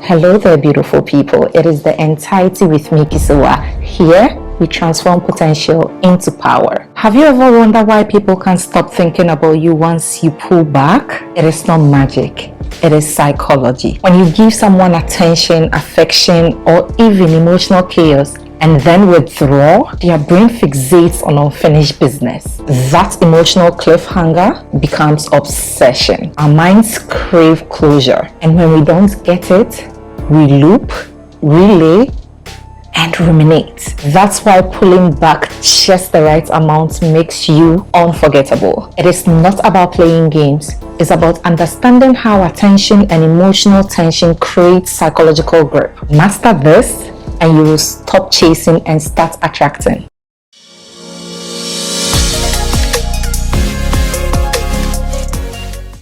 Hello there, beautiful people. It is the entirety with me, Kisawa. Here, we transform potential into power. Have you ever wondered why people can't stop thinking about you once you pull back? It is not magic. It is psychology. When you give someone attention, affection, or even emotional chaos, and then withdraw, their brain fixates on unfinished business. That emotional cliffhanger becomes obsession. Our minds crave closure, and when we don't get it, we loop, relay, and ruminate. That's why pulling back just the right amount makes you unforgettable. It is not about playing games. It's about understanding how attention and emotional tension create psychological grip. Master this, and you will stop chasing and start attracting.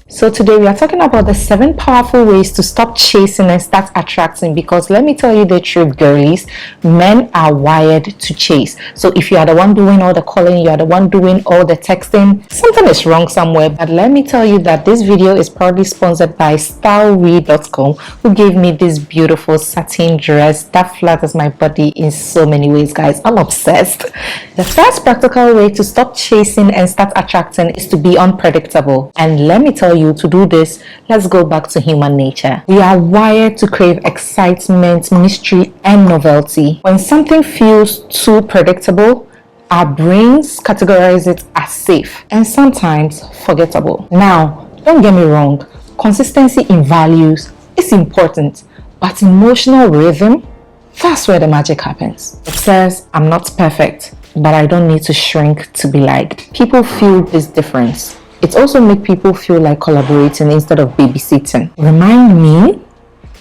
So today we are talking about the 7 powerful ways to stop chasing and start attracting, because let me tell you the truth, girlies, men are wired to chase. So if you are the one doing all the calling, you are the one doing all the texting, something is wrong somewhere. But let me tell you that this video is proudly sponsored by stylewe.com, who gave me this beautiful satin dress that flatters my body in so many ways, guys. I'm obsessed. The first practical way to stop chasing and start attracting is to be unpredictable. And let me tell you, to do this, let's go back to human nature. We are wired to crave excitement, mystery, and novelty. When something feels too predictable, our brains categorize it as safe and sometimes forgettable. Now, don't get me wrong, consistency in values is important, but emotional rhythm, that's where the magic happens. It says, I'm not perfect, but I don't need to shrink to be liked. People feel this difference. It also makes people feel like collaborating instead of babysitting. Remind me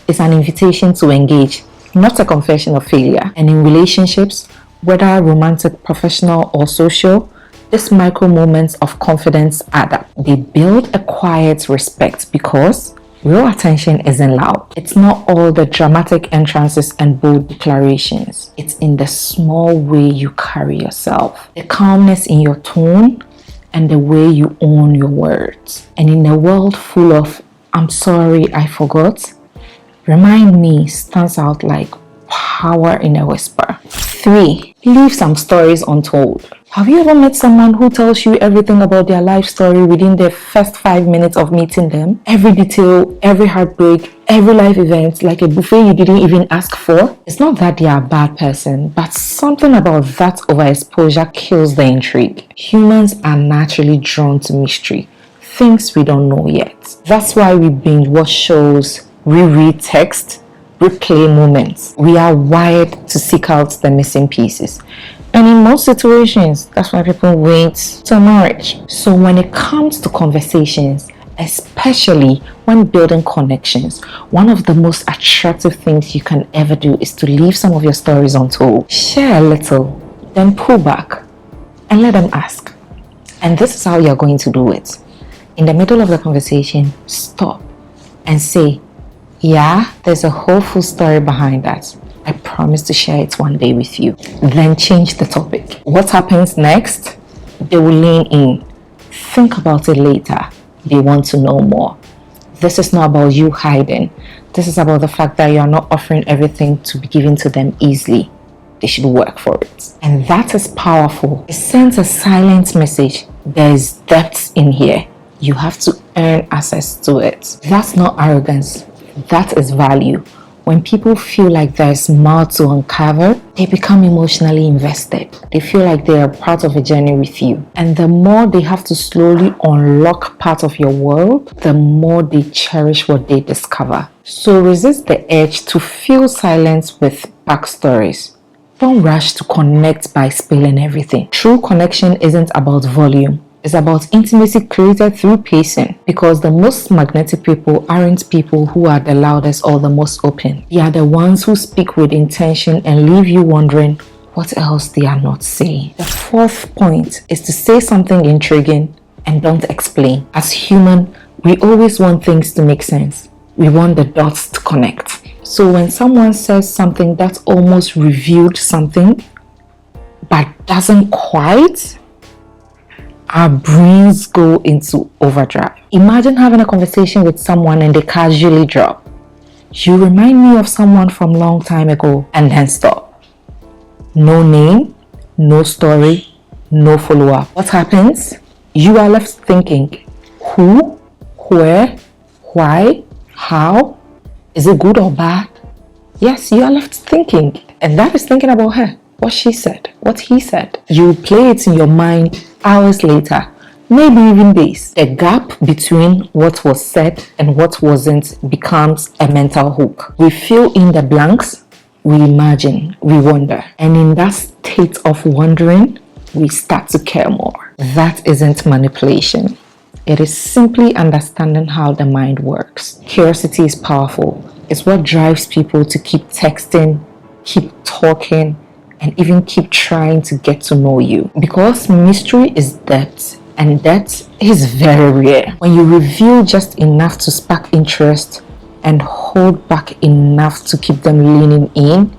is an invitation to engage, not a confession of failure. And in relationships, whether romantic, professional, or social, these micro moments of confidence add up. They build a quiet respect because real attention isn't loud. It's not all the dramatic entrances and bold declarations. It's in the small way you carry yourself, the calmness in your tone, and the way you own your words. And in a world full of I'm sorry, I forgot, remind me stands out like power in a whisper. 3. Leave some stories untold. Have you ever met someone who tells you everything about their life story within the first 5 minutes of meeting them? Every detail, every heartbreak, every life event, like a buffet you didn't even ask for? It's not that they are a bad person, but something about that overexposure kills the intrigue. Humans are naturally drawn to mystery, things we don't know yet. That's why we binge watch shows, reread text, replay moments. We are wired to seek out the missing pieces. And in most situations, that's why people wait till marriage. So when it comes to conversations, especially when building connections, one of the most attractive things you can ever do is to leave some of your stories untold. Share a little, then pull back and let them ask. And this is how you're going to do it. In the middle of the conversation, stop and say, yeah, there's a whole full story behind that. I promise to share it one day with you. Then change the topic. What happens next? They will lean in. Think about it later. They want to know more. This is not about you hiding. This is about the fact that you are not offering everything to be given to them easily. They should work for it. And that is powerful. It sends a silent message. There is depth in here. You have to earn access to it. That's not arrogance. That is value. When people feel like there's more to uncover, they become emotionally invested. They feel like they are part of a journey with you. And the more they have to slowly unlock part of your world, the more they cherish what they discover. So resist the urge to fill silence with backstories. Don't rush to connect by spilling everything. True connection isn't about volume. It's about intimacy created through pacing, because the most magnetic people aren't people who are the loudest or the most open. They are the ones who speak with intention and leave you wondering what else they are not saying. The 4th point is to say something intriguing and don't explain. As human, we always want things to make sense. We want the dots to connect. So when someone says something that's almost revealed something but doesn't quite, our brains go into overdrive. Imagine having a conversation with someone and they casually drop, You remind me of someone from long time ago, and then stop. No name, no story, no follow-up. What happens? You are left thinking, who, where, why, how? Is it good or bad? Yes, you are left thinking, and that is thinking about her, what she said, what he said. You play it in your mind hours later, maybe even days. The gap between what was said and what wasn't becomes a mental hook. We fill in the blanks, we imagine, we wonder, and in that state of wondering, we start to care more. That isn't manipulation. It is simply understanding how the mind works. Curiosity is powerful. It's what drives people to keep texting, keep talking, and even keep trying to get to know you. Because mystery is depth, and depth is very rare. When you reveal just enough to spark interest and hold back enough to keep them leaning in,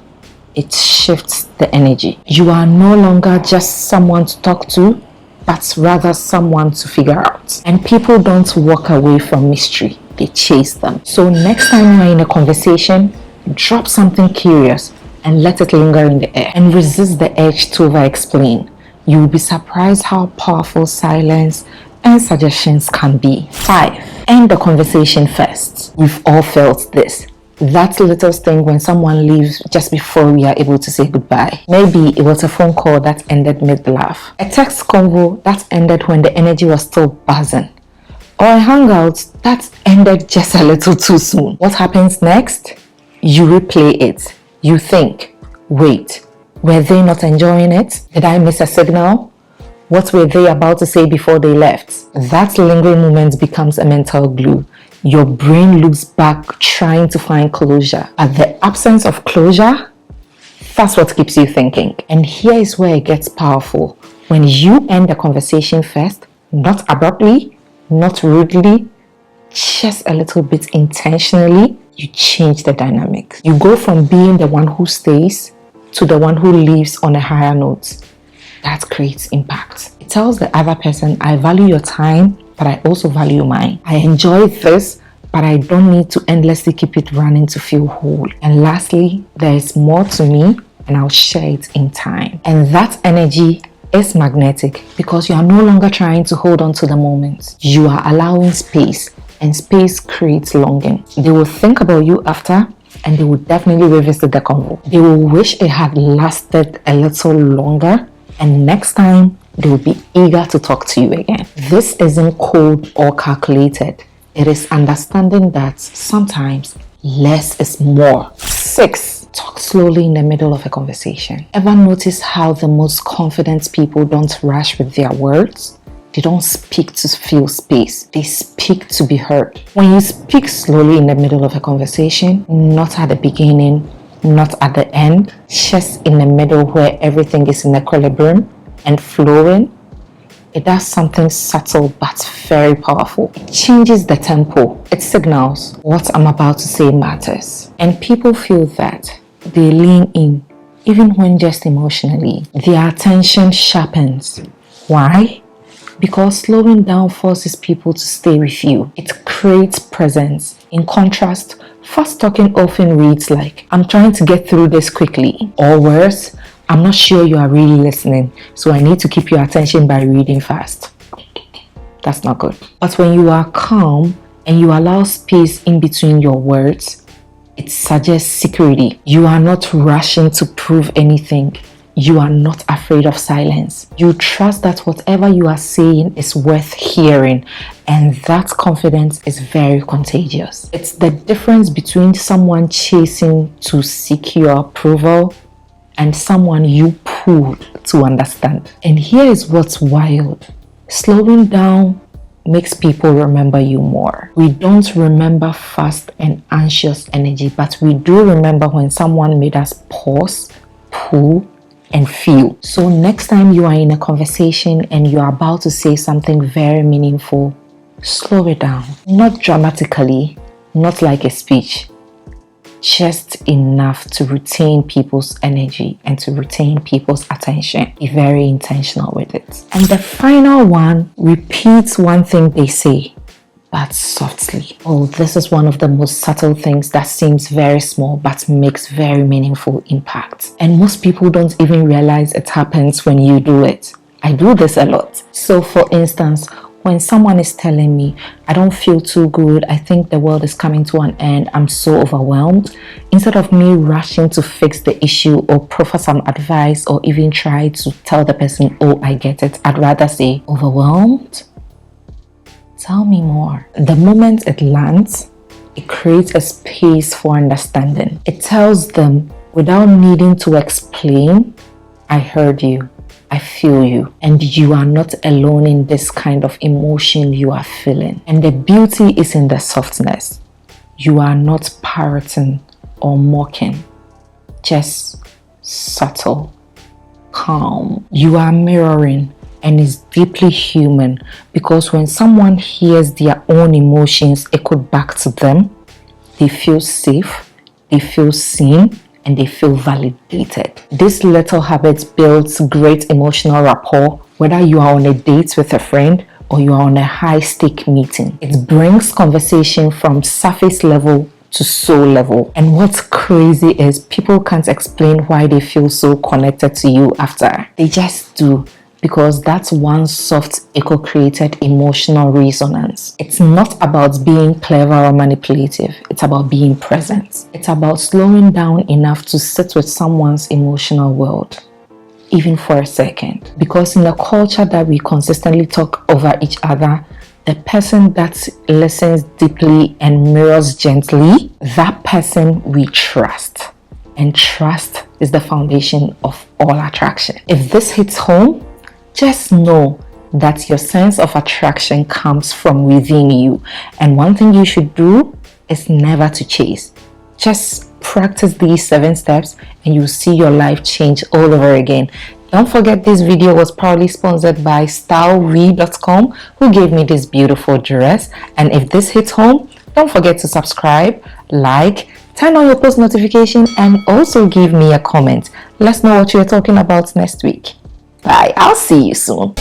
it shifts the energy. You are no longer just someone to talk to, but rather someone to figure out. And people don't walk away from mystery, they chase them. So next time you're in a conversation, drop something curious and let it linger in the air, and resist the urge to over-explain. You will be surprised how powerful silence and suggestions can be. 5. End the conversation first. We've all felt this. That little sting when someone leaves just before we are able to say goodbye. Maybe it was a phone call that ended mid-laugh, a text convo that ended when the energy was still buzzing, or a hangout that ended just a little too soon. What happens next? You replay it. You think, wait, were they not enjoying it? Did I miss a signal? What were they about to say before they left? That lingering moment becomes a mental glue. Your brain looks back trying to find closure. But the absence of closure, that's what keeps you thinking. And here is where it gets powerful. When you end the conversation first, not abruptly, not rudely, just a little bit intentionally, you change the dynamics. You go from being the one who stays to the one who leaves on a higher note. That creates impact. It tells the other person, I value your time, but I also value mine. I enjoy this, but I don't need to endlessly keep it running to feel whole. And lastly, there is more to me, and I'll share it in time. And that energy is magnetic because you are no longer trying to hold on to the moment. You are allowing space, and space creates longing. They will think about you after, and they will definitely revisit the convo. They will wish it had lasted a little longer, and next time they will be eager to talk to you again. This isn't cold or calculated. It is understanding that sometimes less is more. 6. Talk slowly in the middle of a conversation. Ever notice how the most confident people don't rush with their words? They don't speak to fill space. They speak to be heard. When you speak slowly in the middle of a conversation, not at the beginning, not at the end, just in the middle where everything is in equilibrium and flowing, it does something subtle but very powerful. It changes the tempo. It signals what I'm about to say matters. And people feel that. They lean in, even when just emotionally. Their attention sharpens. Why? Because slowing down forces people to stay with you. It creates presence. In contrast, fast talking often reads like, I'm trying to get through this quickly. Or worse, I'm not sure you are really listening, so I need to keep your attention by reading fast. That's not good. But when you are calm and you allow space in between your words, it suggests security. You are not rushing to prove anything. You are not afraid of silence. You trust that whatever you are saying is worth hearing, and that confidence is very contagious. It's the difference between someone chasing to seek your approval and someone you pull to understand. And here is what's wild. Slowing down makes people remember you more. We don't remember fast and anxious energy, but we do remember when someone made us pause, pull, and feel. So next time you are in a conversation and you are about to say something very meaningful, slow it down. Not dramatically, not like a speech. Just enough to retain people's energy and to retain people's attention. Be very intentional with it. And the final one repeats one thing they say, but softly. Oh, this is one of the most subtle things that seems very small but makes very meaningful impact. And most people don't even realize it happens when you do it. I do this a lot. So for instance, when someone is telling me, I don't feel too good, I think the world is coming to an end, I'm so overwhelmed, instead of me rushing to fix the issue or proffer some advice or even try to tell the person, oh, I get it, I'd rather say, overwhelmed? Tell me more. The moment it lands, it creates a space for understanding. It tells them, without needing to explain, I heard you, I feel you, and you are not alone in this kind of emotion you are feeling. And the beauty is in the softness. You are not parroting or mocking, just subtle, calm. You are mirroring, and it's deeply human, because when someone hears their own emotions echoed back to them, they feel safe, they feel seen, and they feel validated. This little habit builds great emotional rapport, whether you are on a date with a friend or you are on a high-stake meeting. It brings conversation from surface level to soul level. And what's crazy is people can't explain why they feel so connected to you after. They just do, because that's one soft echo-created emotional resonance. It's not about being clever or manipulative. It's about being present. It's about slowing down enough to sit with someone's emotional world, even for a second. Because in a culture that we consistently talk over each other, the person that listens deeply and mirrors gently, that person we trust. And trust is the foundation of all attraction. If this hits home, just know that your sense of attraction comes from within you. And one thing you should do is never to chase. Just practice these 7 steps and you'll see your life change all over again. Don't forget, this video was proudly sponsored by StyleWe.com, who gave me this beautiful dress. And if this hits home, don't forget to subscribe, like, turn on your post notification, and also give me a comment. Let's know what you're talking about next week. Bye. I'll see you soon.